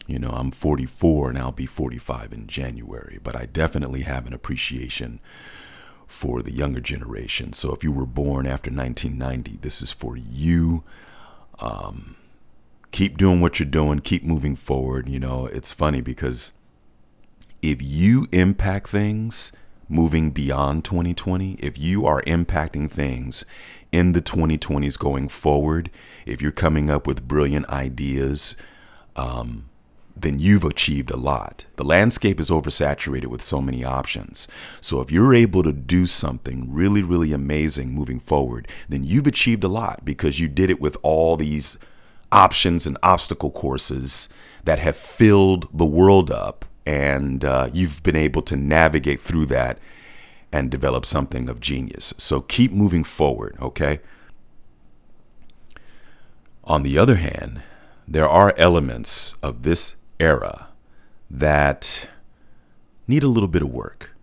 You know, I'm 44 and I'll be 45 in January, but I definitely have an appreciation for the younger generation. So if you were born after 1990, this is for you. Keep doing what you're doing. Keep moving forward. You know, it's funny because if you impact things moving beyond 2020, if you are impacting things in the 2020s going forward, if you're coming up with brilliant ideas, then you've achieved a lot. The landscape is oversaturated with so many options. So if you're able to do something really, really amazing moving forward, then you've achieved a lot because you did it with all these options and obstacle courses that have filled the world up. And you've been able to navigate through that and develop something of genius. So keep moving forward, okay? On the other hand, there are elements of this era that need a little bit of work.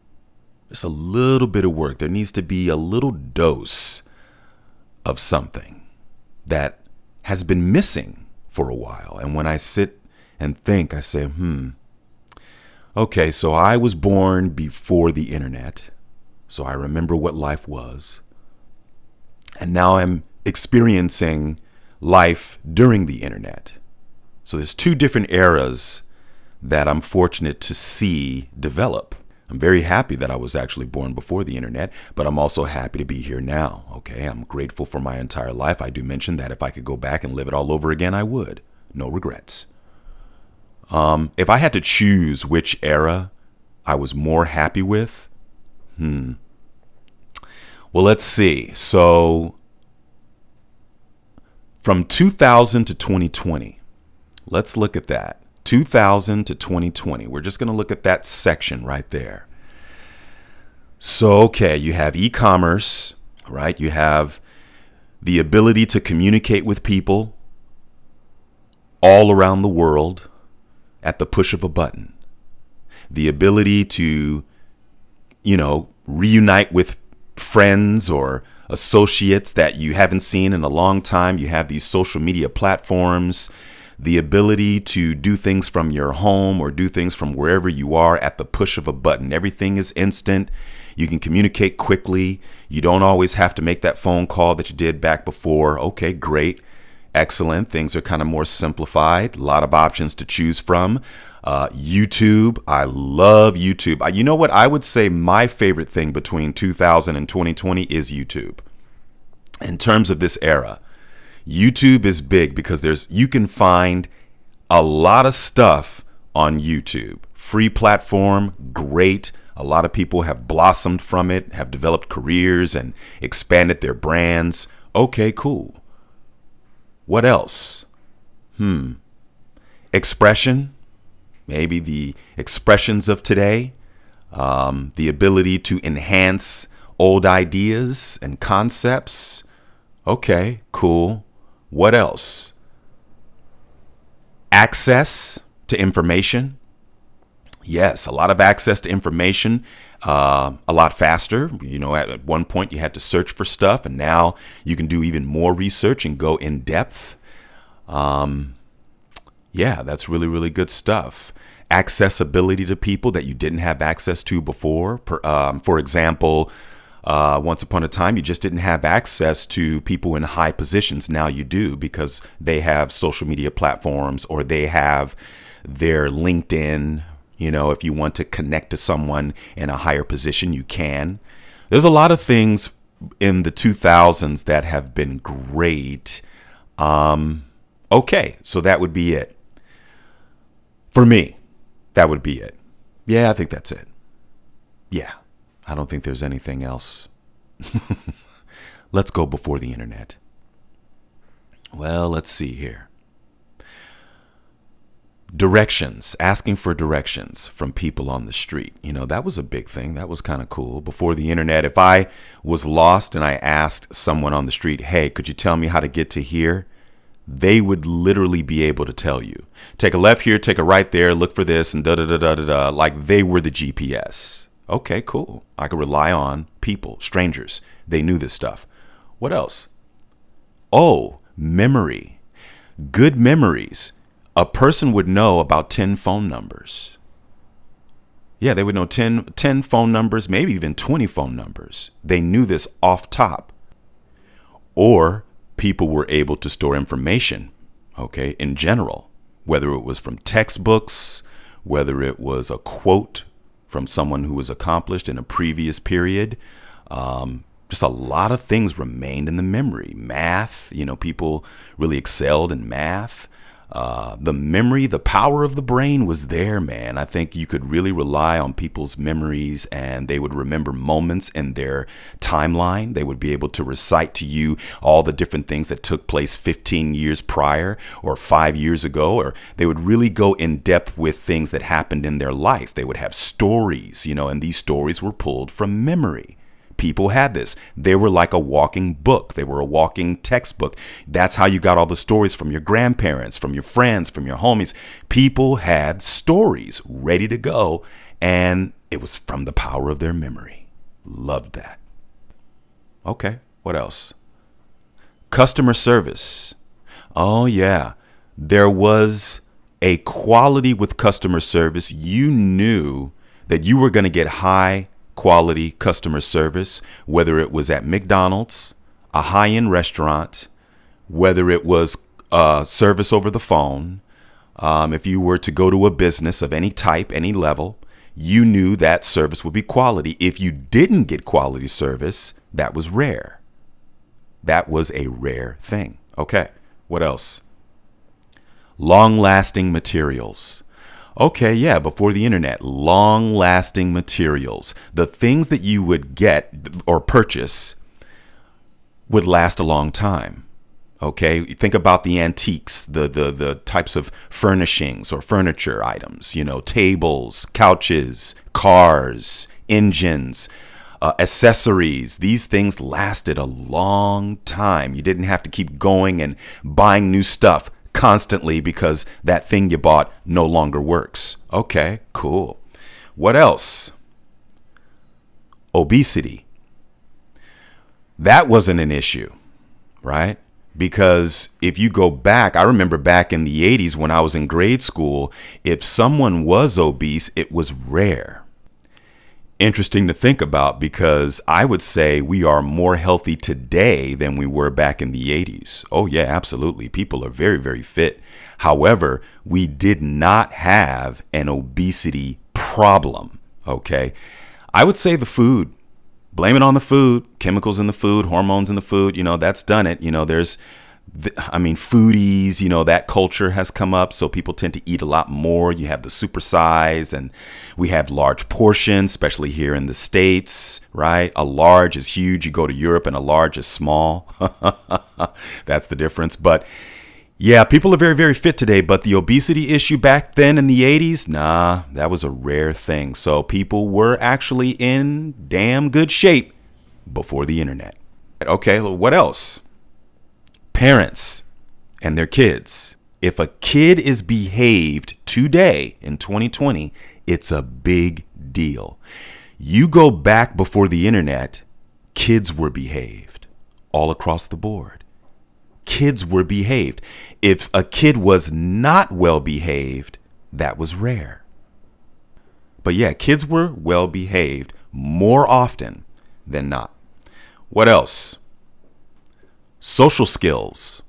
Just a little bit of work. There needs to be a little dose of something that has been missing for a while. And when I sit and think, I say, okay, so I was born before the internet, so I remember what life was. And now I'm experiencing life during the internet. So there's two different eras that I'm fortunate to see develop. I'm very happy that I was actually born before the internet, but I'm also happy to be here now. Okay, I'm grateful for my entire life. I do mention that if I could go back and live it all over again, I would. No regrets. If I had to choose which era I was more happy with, well, let's see. So from 2000 to 2020, let's look at that. 2000 to 2020. We're just going to look at that section right there. So, okay, you have e-commerce, right? You have the ability to communicate with people all around the world at the push of a button. The ability to, reunite with friends or associates that you haven't seen in a long time. You have these social media platforms. The ability to do things from your home or do things from wherever you are at the push of a button. Everything is instant. You can communicate quickly. You don't always have to make that phone call that you did back before. Okay, great. Excellent. Things are kind of more simplified. A lot of options to choose from. YouTube. I love YouTube. You know what? I would say my favorite thing between 2000 and 2020 is YouTube. In terms of this era, YouTube is big because you can find a lot of stuff on YouTube. Free platform, great. A lot of people have blossomed from it, have developed careers and expanded their brands. Okay, cool. What else? Expression, maybe the expressions of today, the ability to enhance old ideas and concepts. Okay, cool. What else? Access to information. Yes, a lot of access to information, a lot faster. At one point you had to search for stuff, and now you can do even more research and go in depth. Yeah, that's really, really good stuff. Accessibility to people that you didn't have access to before. For example, once upon a time, you just didn't have access to people in high positions. Now you do because they have social media platforms or they have their LinkedIn. If you want to connect to someone in a higher position, you can. There's a lot of things in the 2000s that have been great. Okay, so that would be it. For me, that would be it. Yeah, I think that's it. Yeah. I don't think there's anything else. Let's go before the internet. Well, let's see here. Directions, asking for directions from people on the street. That was a big thing. That was kind of cool. Before the internet, if I was lost and I asked someone on the street, hey, could you tell me how to get to here? They would literally be able to tell you. Take a left here, take a right there, look for this, and da-da-da-da-da-da, like they were the GPS. Okay, cool. I could rely on people, strangers. They knew this stuff. What else? Oh, memory. Good memories. a person would know about 10 phone numbers. Yeah, they would know 10 phone numbers, maybe even 20 phone numbers. They knew this off top. Or people were able to store information, okay, in general, whether it was from textbooks, whether it was a quote from someone who was accomplished in a previous period. Just a lot of things remained in the memory. Math, people really excelled in math. The memory, the power of the brain was there, man. I think you could really rely on people's memories, and they would remember moments in their timeline. They would be able to recite to you all the different things that took place 15 years prior or 5 years ago, or they would really go in depth with things that happened in their life. They would have stories, and these stories were pulled from memory. People had this. They were like a walking book. They were a walking textbook. That's how you got all the stories from your grandparents, from your friends, from your homies. People had stories ready to go, and it was from the power of their memory. Loved that. Okay, what else? Customer service. Oh, yeah. There was a quality with customer service. You knew that you were going to get high quality customer service, whether it was at McDonald's, a high-end restaurant, whether it was service over the phone. If you were to go to a business of any type, any level, you knew that service would be quality. If you didn't get quality service, that was rare. That was a rare thing. Okay, what else? Long-lasting materials. Okay, yeah, before the internet, long-lasting materials. The things that you would get or purchase would last a long time. Okay, think about the antiques, the types of furnishings or furniture items, tables, couches, cars, engines, accessories. These things lasted a long time. You didn't have to keep going and buying new stuff constantly because that thing you bought no longer works. Okay, cool. What else? Obesity. That wasn't an issue, right? Because if you go back, I remember back in the 80s when I was in grade school, if someone was obese, it was rare. Interesting to think about, because I would say we are more healthy today than we were back in the 80s. Oh, yeah, absolutely. People are very, very fit. However, we did not have an obesity problem. OK, I would say the food. Blame it on the food, chemicals in the food, hormones in the food. That's done it. There's foodies, that culture has come up. So people tend to eat a lot more. You have the supersize, and we have large portions, especially here in the States, right? A large is huge. You go to Europe and a large is small. That's the difference. But yeah, people are very, very fit today. But the obesity issue back then in the 80s, nah, that was a rare thing. So people were actually in damn good shape before the internet. Okay, what else? Parents and their kids. If a kid is behaved today in 2020, it's a big deal. You go back before the internet, kids were behaved all across the board. Kids were behaved. If a kid was not well behaved, that was rare. But yeah, kids were well behaved more often than not. What else? Social skills.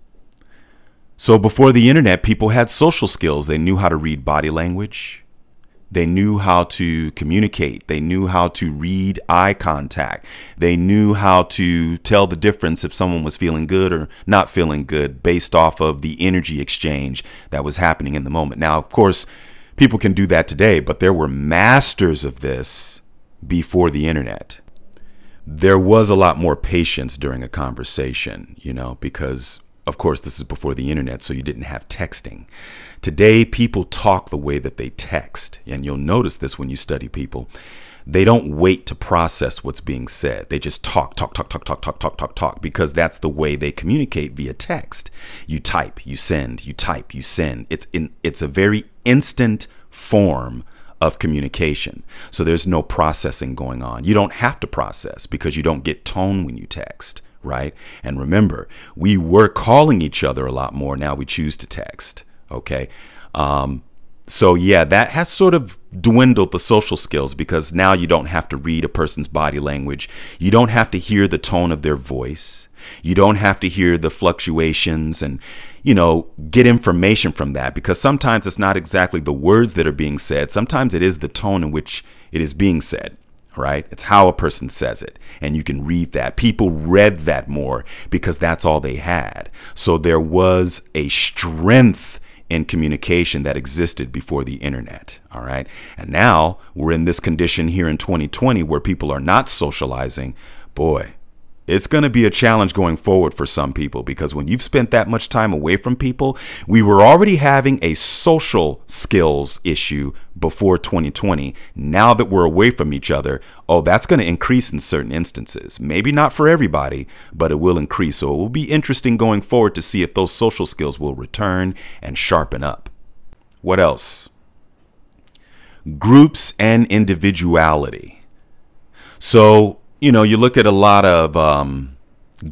So before the internet, people had social skills. They knew how to read body language. They knew how to communicate. They knew how to read eye contact. They knew how to tell the difference if someone was feeling good or not feeling good based off of the energy exchange that was happening in the moment. Now, of course, people can do that today, but there were masters of this before the internet. There was a lot more patience during a conversation, because, of course, this is before the internet, so you didn't have texting. Today, people talk the way that they text, and you'll notice this when you study people. They don't wait to process what's being said. They just talk, because that's the way they communicate via text. You type, you send, you type, you send. It's a very instant form of communication. So there's no processing going on. You don't have to process because you don't get tone when you text, right? And remember, we were calling each other a lot more. Now we choose to text. Okay. So yeah, that has sort of dwindled the social skills, because now you don't have to read a person's body language. You don't have to hear the tone of their voice. You don't have to hear the fluctuations and, get information from that, because sometimes it's not exactly the words that are being said. Sometimes it is the tone in which it is being said, right? It's how a person says it. And you can read that. People read that more because that's all they had. So there was a strength in communication that existed before the internet. All right. And now we're in this condition here in 2020 where people are not socializing. Boy, it's going to be a challenge going forward for some people, because when you've spent that much time away from people, we were already having a social skills issue before 2020. Now that we're away from each other, that's going to increase in certain instances. Maybe not for everybody, but it will increase. So it will be interesting going forward to see if those social skills will return and sharpen up. What else? Groups and individuality. So, you look at a lot of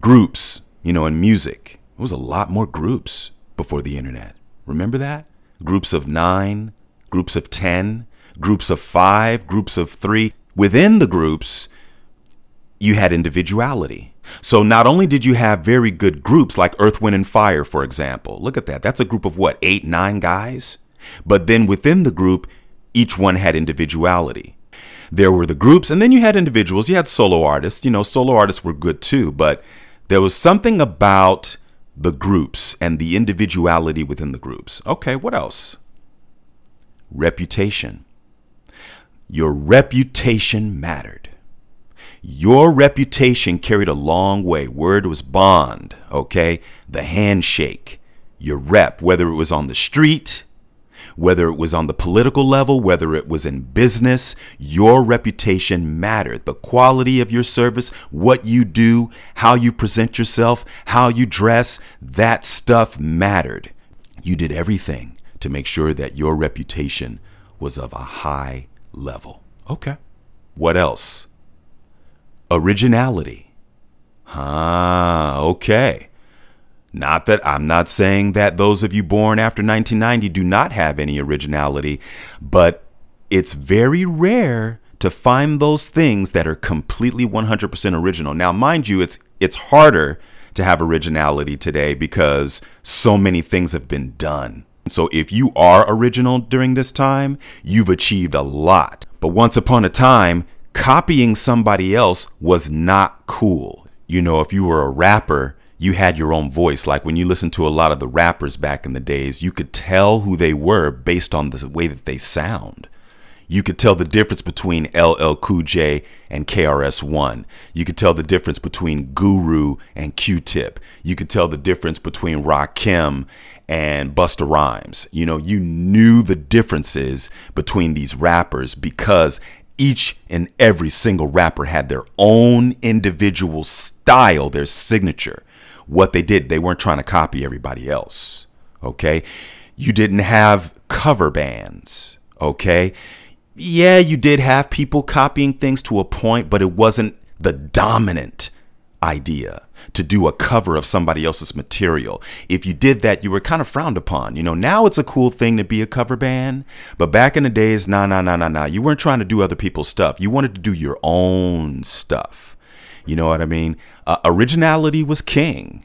groups, in music. There was a lot more groups before the internet. Remember that? Groups of 9, groups of 10, groups of 5, groups of 3. Within the groups, you had individuality. So not only did you have very good groups like Earth, Wind, and Fire, for example. Look at that. That's a group of 8, 9 guys? But then within the group, each one had individuality. There were the groups, and then you had individuals. You had solo artists. Solo artists were good too, but there was something about the groups and the individuality within the groups. Okay, what else? Reputation. Your reputation mattered. Your reputation carried a long way. Word was bond, okay? The handshake, your rep, whether it was on the street, whether it was on the political level, whether it was in business, your reputation mattered. The quality of your service, what you do, how you present yourself, how you dress, that stuff mattered. You did everything to make sure that your reputation was of a high level. Okay. What else? Originality. Okay. Not that I'm not saying that those of you born after 1990 do not have any originality, but it's very rare to find those things that are completely 100% original. Now, mind you, it's harder to have originality today because so many things have been done. So if you are original during this time, you've achieved a lot. But once upon a time, copying somebody else was not cool. If you were a rapper, you had your own voice. Like when you listen to a lot of the rappers back in the days, you could tell who they were based on the way that they sound. You could tell the difference between LL Cool J and KRS-One. You could tell the difference between Guru and Q-Tip. You could tell the difference between Rakim and Busta Rhymes. You knew the differences between these rappers because each and every single rapper had their own individual style, their signature. What they did, they weren't trying to copy everybody else. Okay. You didn't have cover bands. Okay. Yeah, you did have people copying things to a point, but it wasn't the dominant idea to do a cover of somebody else's material. If you did that, you were kind of frowned upon. Now it's a cool thing to be a cover band, but back in the days, nah. You weren't trying to do other people's stuff. You wanted to do your own stuff. You know what I mean? Originality was king.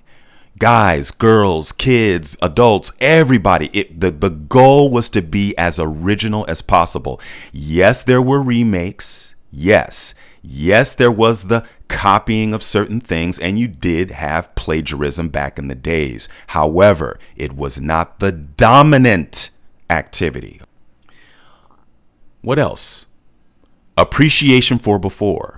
Guys, girls, kids, adults, everybody. The goal was to be as original as possible. Yes, there were remakes. Yes, there was the copying of certain things, and you did have plagiarism back in the days. However, it was not the dominant activity. What else? Appreciation for before.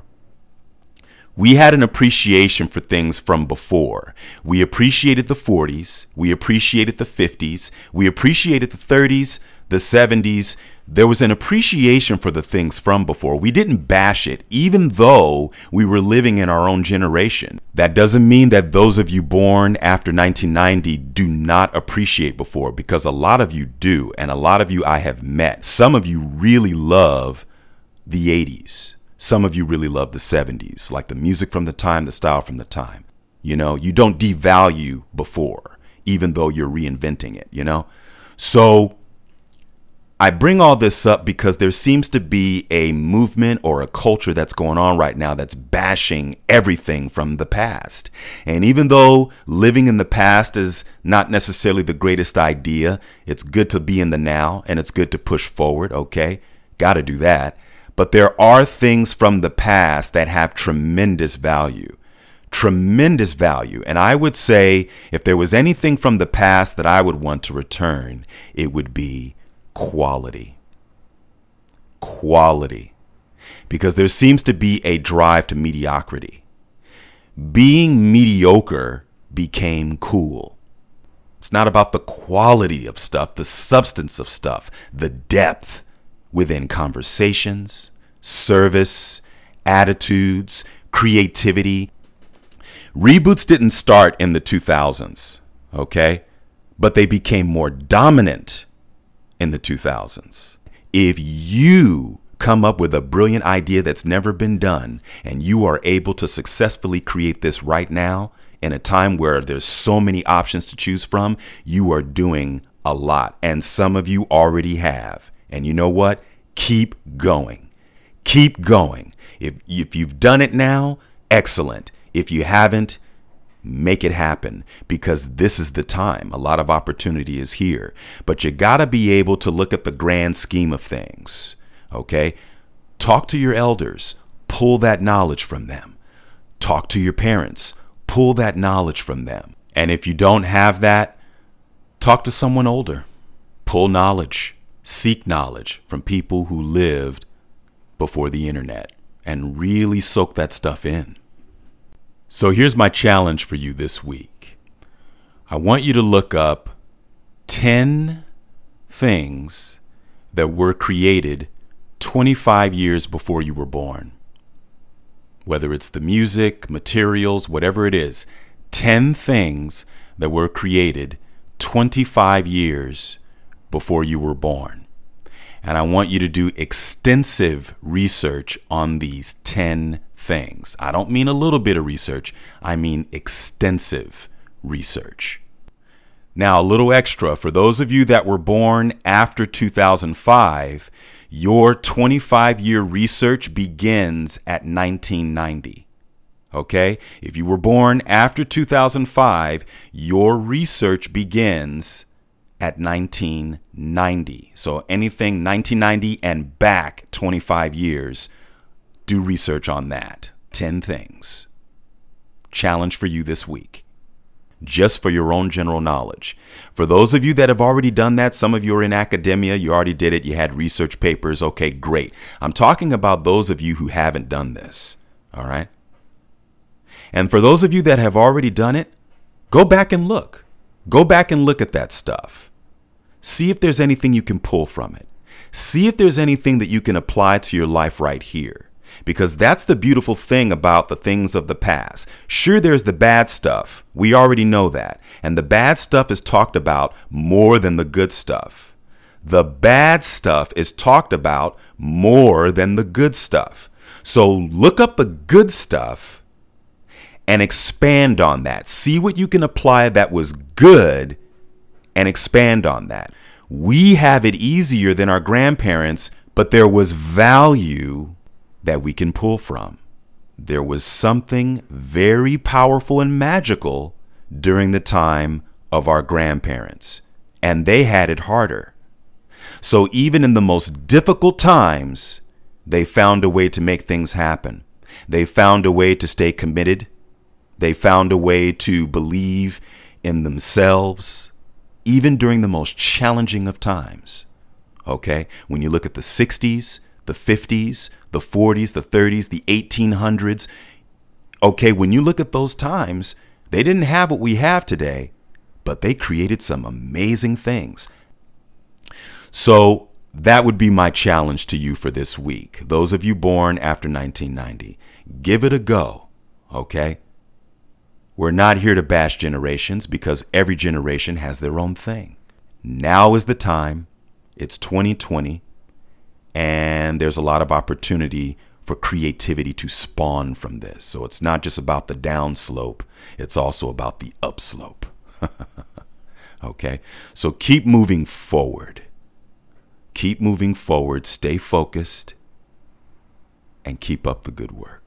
We had an appreciation for things from before. We appreciated the 40s. We appreciated the 50s. We appreciated the 30s, the 70s. There was an appreciation for the things from before. We didn't bash it, even though we were living in our own generation. That doesn't mean that those of you born after 1990 do not appreciate before, because a lot of you do, and a lot of you I have met. Some of you really love the 80s. Some of you really love the 70s, like the music from the time, the style from the time. You don't devalue before, even though you're reinventing it, So I bring all this up because there seems to be a movement or a culture that's going on right now that's bashing everything from the past. And even though living in the past is not necessarily the greatest idea, it's good to be in the now and it's good to push forward. Okay, got to do that. But there are things from the past that have tremendous value. Tremendous value. And I would say if there was anything from the past that I would want to return, it would be quality. Quality. Because there seems to be a drive to mediocrity. Being mediocre became cool. It's not about the quality of stuff, the substance of stuff, the depth within conversations, service, attitudes, creativity. Reboots didn't start in the 2000s, okay? But they became more dominant in the 2000s. If you come up with a brilliant idea that's never been done and you are able to successfully create this right now in a time where there's so many options to choose from, you are doing a lot. And some of you already have. And you know what? Keep going. Keep going. If you've done it now, excellent. If you haven't, make it happen, because this is the time. A lot of opportunity is here, but you got to be able to look at the grand scheme of things. Okay. Talk to your elders, pull that knowledge from them. Talk to your parents, pull that knowledge from them. And if you don't have that, talk to someone older, pull knowledge, seek knowledge from people who lived before the internet and really soak that stuff in. So here's my challenge for you this week. I want you to look up 10 things that were created 25 years before you were born. Whether it's the music, materials, whatever it is, 10 things that were created 25 years before you were born. And I want you to do extensive research on these 10 things. I don't mean a little bit of research. I mean extensive research. Now, a little extra for those of you that were born after 2005, your 25-year research begins at 1990. Okay? If you were born after 2005, your research begins at 1990. So anything 1990 and back 25 years, do research on that. 10 things. Challenge for you this week. Just for your own general knowledge. For those of you that have already done that, some of you are in academia, you already did it, you had research papers, okay, great. I'm talking about those of you who haven't done this, all right? And for those of you that have already done it, go back and look. Go back and look at that stuff. See if there's anything you can pull from it. See if there's anything that you can apply to your life right here. Because that's the beautiful thing about the things of the past. Sure, there's the bad stuff. We already know that. And the bad stuff is talked about more than the good stuff. The bad stuff is talked about more than the good stuff. So look up the good stuff and expand on that. See what you can apply that was good and expand on that. We have it easier than our grandparents, but there was value that we can pull from. There was something very powerful and magical during the time of our grandparents, and they had it harder. So even in the most difficult times, they found a way to make things happen. They found a way to stay committed. They found a way to believe in themselves, even during the most challenging of times. Okay? When you look at the 60s, the 50s, the 40s, the 30s, the 1800s. Okay, when you look at those times, they didn't have what we have today, but they created some amazing things. So that would be my challenge to you for this week. Those of you born after 1990, give it a go, okay? We're not here to bash generations because every generation has their own thing. Now is the time. It's 2020. And there's a lot of opportunity for creativity to spawn from this. So it's not just about the downslope. It's also about the upslope. Okay? So keep moving forward. Keep moving forward. Stay focused and keep up the good work.